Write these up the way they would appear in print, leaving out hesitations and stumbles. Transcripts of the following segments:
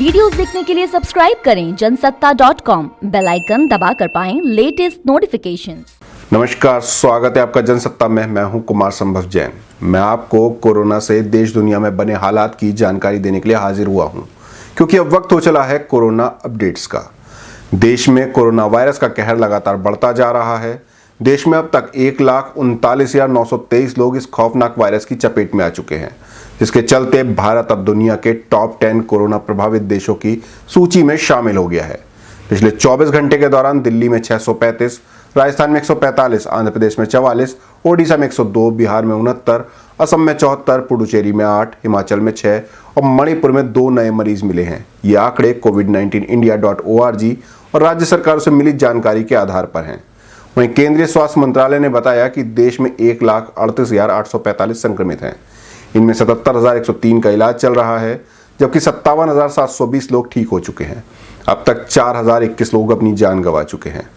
Videos देखने के लिए सब्सक्राइब करें जनसत्ता.com, बेल आइकन दबाकर पाएं लेटेस्ट नोटिफिकेशंस। नमस्कार, स्वागत है आपका जनसत्ता में। मैं हूं कुमार संभव जैन। मैं आपको कोरोना से देश दुनिया में बने हालात की जानकारी देने के लिए हाजिर हुआ हूं, क्योंकि अब वक्त हो चला है कोरोना अपडेट्स का। देश में कोरोना वायरस का कहर लगातार बढ़ता जा रहा है। देश में अब तक 1,39,923 लोग इस खौफनाक वायरस की चपेट में आ चुके हैं, जिसके चलते भारत अब दुनिया के टॉप 10 कोरोना प्रभावित देशों की सूची में शामिल हो गया है। पिछले 24 घंटे के दौरान दिल्ली में 635, राजस्थान में 145, आंध्र प्रदेश में 44, ओडिशा में 102, बिहार में 69, असम में 74, पुडुचेरी में 8, हिमाचल में 6 और मणिपुर में 2 नए मरीज मिले हैं। ये आंकड़े covid19india.org और राज्य सरकारों से मिली जानकारी के आधार पर हैं। वहीं केंद्रीय स्वास्थ्य मंत्रालय ने बताया कि देश में 1,38,845 संक्रमित हैं। इनमें 77,103 का इलाज चल रहा है, जबकि 57,720 लोग ठीक हो चुके हैं। अब तक 4,021 लोग अपनी जान गंवा चुके हैं।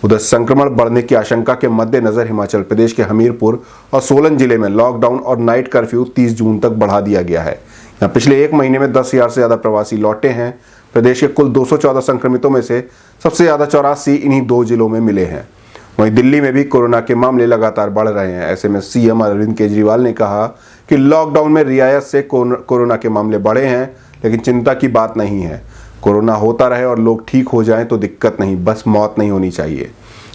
उधर संक्रमण बढ़ने की आशंका के मद्देनजर हिमाचल प्रदेश के हमीरपुर और सोलन जिले में लॉकडाउन और नाइट कर्फ्यू 30 जून तक बढ़ा दिया गया है। यहाँ पिछले एक महीने में 10,000 से ज्यादा प्रवासी लौटे हैं। प्रदेश के कुल 214 संक्रमितों में से सबसे ज्यादा 84 इन्हीं 2 जिलों में मिले हैं। वहीं दिल्ली में भी कोरोना के मामले लगातार बढ़ रहे हैं। ऐसे में सीएम अरविंद केजरीवाल ने कहा कि लॉकडाउन में रियायत से कोरोना के मामले बढ़े हैं, लेकिन चिंता की बात नहीं है। कोरोना होता रहे और लोग ठीक हो जाएं तो दिक्कत नहीं, बस मौत नहीं होनी चाहिए।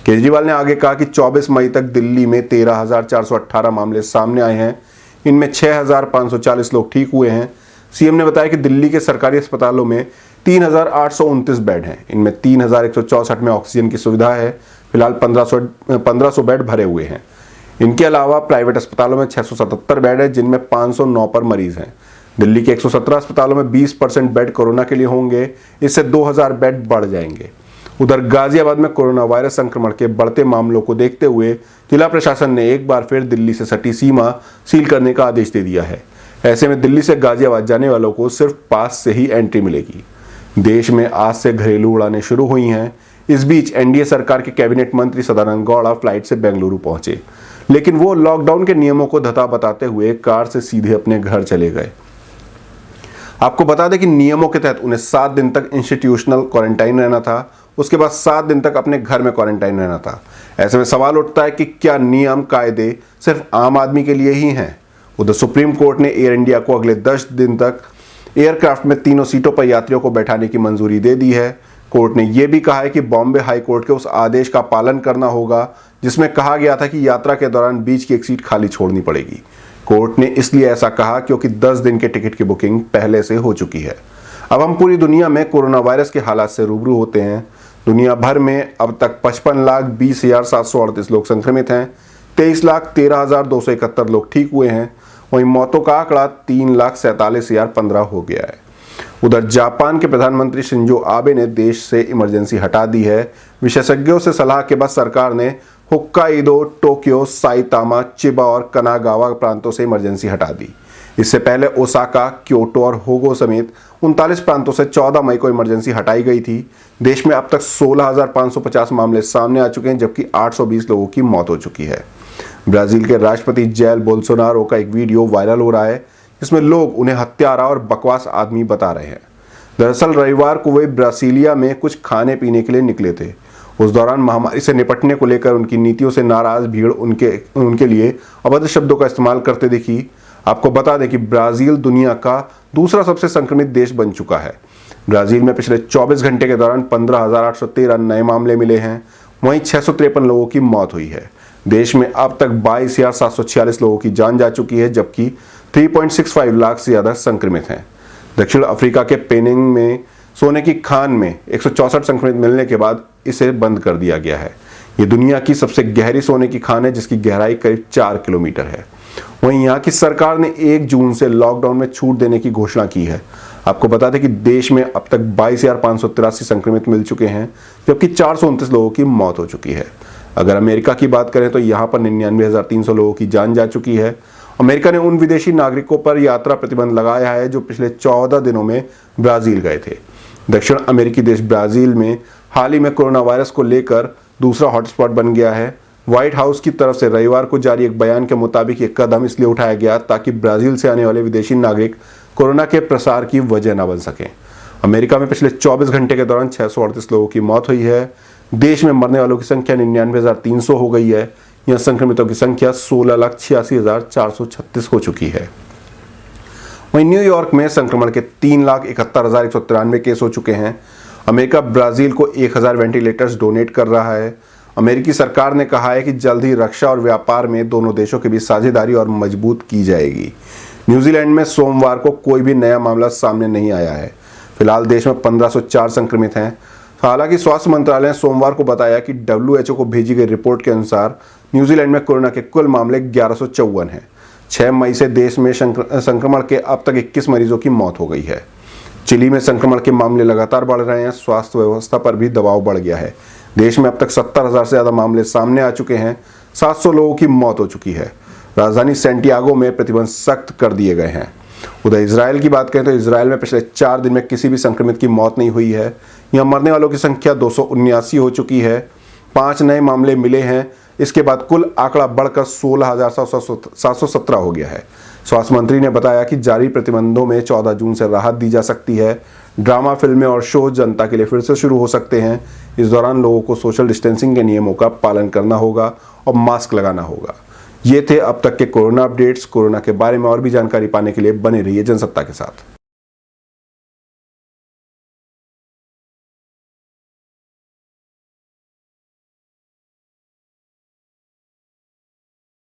केजरीवाल ने आगे कहा कि 24 मई तक दिल्ली में 13,418 मामले सामने आए हैं। इनमें 6,540 लोग ठीक हुए हैं। सीएम ने बताया कि दिल्ली के सरकारी अस्पतालों में 3,829 बेड हैं। इनमें 3,164 में ऑक्सीजन की सुविधा है। फिलहाल 1,500 बेड भरे हुए हैं। इनके अलावा प्राइवेट अस्पतालों में 677 बेड है, जिनमें 509 पर मरीज हैं। दिल्ली के 117 अस्पतालों में 20% बेड कोरोना के लिए होंगे। इससे 2,000 बेड बढ़ जाएंगे। उधर गाजियाबाद में कोरोना वायरस संक्रमण के बढ़ते मामलों को देखते हुए जिला प्रशासन ने एक बार फिर दिल्ली से सटी सीमा सील करने का आदेश दे दिया है। ऐसे में दिल्ली से गाजियाबाद जाने वालों को सिर्फ पास से ही एंट्री मिलेगी। देश में आज से घरेलू उड़ानें शुरू हुई हैं। इस बीच एनडीए सरकार के कैबिनेट मंत्री सदानंद गौड़ा फ्लाइट से बेंगलुरु पहुंचे, लेकिन वो लॉकडाउन के नियमों को धता बताते हुए कार से सीधे अपने घर चले गए। आपको बता दें कि नियमों के तहत उन्हें 7 दिन तक इंस्टीट्यूशनल क्वारंटाइन रहना था। उसके बाद 7 दिन तक अपने घर में क्वारंटाइन रहना था। ऐसे में सवाल उठता है कि क्या नियम कायदे सिर्फ आम आदमी के लिए ही हैं? उधर सुप्रीम कोर्ट ने एयर इंडिया को अगले 10 दिन तक एयरक्राफ्ट में 3 सीटों पर यात्रियों को बैठाने की मंजूरी दे दी है। कोर्ट ने यह भी कहा है कि बॉम्बे हाई कोर्ट के उस आदेश का पालन करना होगा जिसमें कहा गया था कि यात्रा के दौरान बीच की एक सीट खाली छोड़नी पड़ेगी। कोर्ट ने इसलिए ऐसा कहा क्योंकि 10 दिन के टिकट की बुकिंग पहले से हो चुकी है। अब हम पूरी दुनिया में कोरोना वायरस के हालात से रूबरू होते हैं। दुनिया भर में अब तक 55,20,738 लोग संक्रमित हैं। 23,13,271 लोग ठीक हुए हैं। वहीं मौतों का आंकड़ा 3,47,015 हो गया है। उधर जापान के प्रधानमंत्री शिंजो आबे ने देश से इमरजेंसी हटा दी है। विशेषज्ञों से सलाह के बाद सरकार ने होक्काइडो, टोक्यो, साइतामा, चिबा और कनागावा प्रांतों से इमरजेंसी हटा दी। इससे पहले ओसाका, क्योटो और होगो समेत 39 प्रांतों से 14 मई को इमरजेंसी हटाई गई थी। देश में अब तक 16,550 मामले सामने आ चुके हैं, जबकि 820 लोगों की मौत हो चुकी है। ब्राजील के राष्ट्रपति जैल बोल्सोनारो का एक वीडियो वायरल हो रहा है, जिसमें लोग उन्हें हत्यारा और बकवास आदमी बता रहे हैं। दरअसल रविवार को वे ब्रासीलिया में कुछ खाने पीने के लिए निकले थे। उस दौरान महामारी से निपटने को लेकर उनकी नीतियों से नाराज भीड़ उनके लिए अभद्र शब्दों का इस्तेमाल करते दिखी। आपको बता दें कि ब्राजील दुनिया का दूसरा सबसे संक्रमित देश बन चुका है। ब्राजील में पिछले 24 घंटे के दौरान 15,813 नए मामले मिले हैं। वहीं 653 लोगों की मौत हुई है। देश में अब तक 22,746 लोगों की जान जा चुकी है, जबकि 3.65 लाख से ज्यादा संक्रमित हैं। दक्षिण अफ्रीका के पेनिंग में सोने की खान में 164 संक्रमित मिलने के बाद इसे बंद कर दिया गया है। ये दुनिया की सबसे गहरी सोने की खान है, जिसकी गहराई करीब 4 किलोमीटर है। वहीं यहाँ की सरकार ने 1 जून से लॉकडाउन में छूट देने की घोषणा की है। आपको बता दें कि देश में अब तक 22,583 संक्रमित मिल चुके हैं, जबकि 429 लोगों की मौत हो चुकी है। अगर अमेरिका की बात करें तो यहाँ पर 99,300 लोगों की जान जा चुकी है। अमेरिका ने उन विदेशी नागरिकों पर यात्रा प्रतिबंध लगाया है जो पिछले 14 दिनों में ब्राजील गए थे। दक्षिण अमेरिकी देश ब्राजील में हाल ही में कोरोना वायरस को लेकर दूसरा हॉटस्पॉट बन गया है। व्हाइट हाउस की तरफ से रविवार को जारी एक बयान के मुताबिक ये कदम इसलिए उठाया गया ताकि ब्राजील से आने वाले विदेशी नागरिक कोरोना के प्रसार की वजह न बन सकें। अमेरिका में पिछले 24 घंटे के दौरान 638 लोगों की मौत हुई है। देश में मरने वालों की संख्या 99,300 हो गई है। यहां संक्रमितों की संख्या 16,86,436 हो चुकी है। वहीं न्यूयॉर्क में संक्रमण के 3,71,193 केस हो चुके हैं। अमेरिका ब्राजील को 1,000 वेंटिलेटर्स डोनेट कर रहा है। अमेरिकी सरकार ने कहा है कि जल्द ही रक्षा और व्यापार में दोनों देशों के बीच साझेदारी और मजबूत की जाएगी। न्यूजीलैंड में सोमवार को कोई भी नया मामला सामने नहीं आया है। फिलहाल देश में 1504 संक्रमित हैं। हालांकि स्वास्थ्य मंत्रालय ने सोमवार को बताया कि WHO को भेजी गई रिपोर्ट के अनुसार न्यूजीलैंड में कोरोना के कुल मामले 1154 हैं। 6 मई से देश में संक्रमण के अब तक 21 मरीजों की मौत हो गई है। चिली में संक्रमण के मामले लगातार बढ़ रहे हैं। स्वास्थ्य व्यवस्था पर भी दबाव बढ़ गया है। देश में अब तक 70,000 से ज़्यादा मामले सामने आ चुके हैं। 700 लोगों की मौत हो चुकी है। राजधानी सैंटियागो में प्रतिबंध सख्त कर दिए गए हैं। उधर इजराइल की बात करें तो इजराइल में पिछले 4 दिन में किसी भी संक्रमित की मौत नहीं हुई है। यहाँ मरने वालों की संख्या 279 हो चुकी है। 5 नए मामले मिले हैं। इसके बाद कुल आंकड़ा बढ़कर 16,717 हो गया है। स्वास्थ्य मंत्री ने बताया कि जारी प्रतिबंधों में 14 जून से राहत दी जा सकती है। ड्रामा, फिल्में और शो जनता के लिए फिर से शुरू हो सकते हैं। इस दौरान लोगों को सोशल डिस्टेंसिंग के नियमों का पालन करना होगा और मास्क लगाना होगा। ये थे अब तक के कोरोना अपडेट्स। कोरोना के बारे में और भी जानकारी पाने के लिए बने रहिए जनसत्ता के साथ।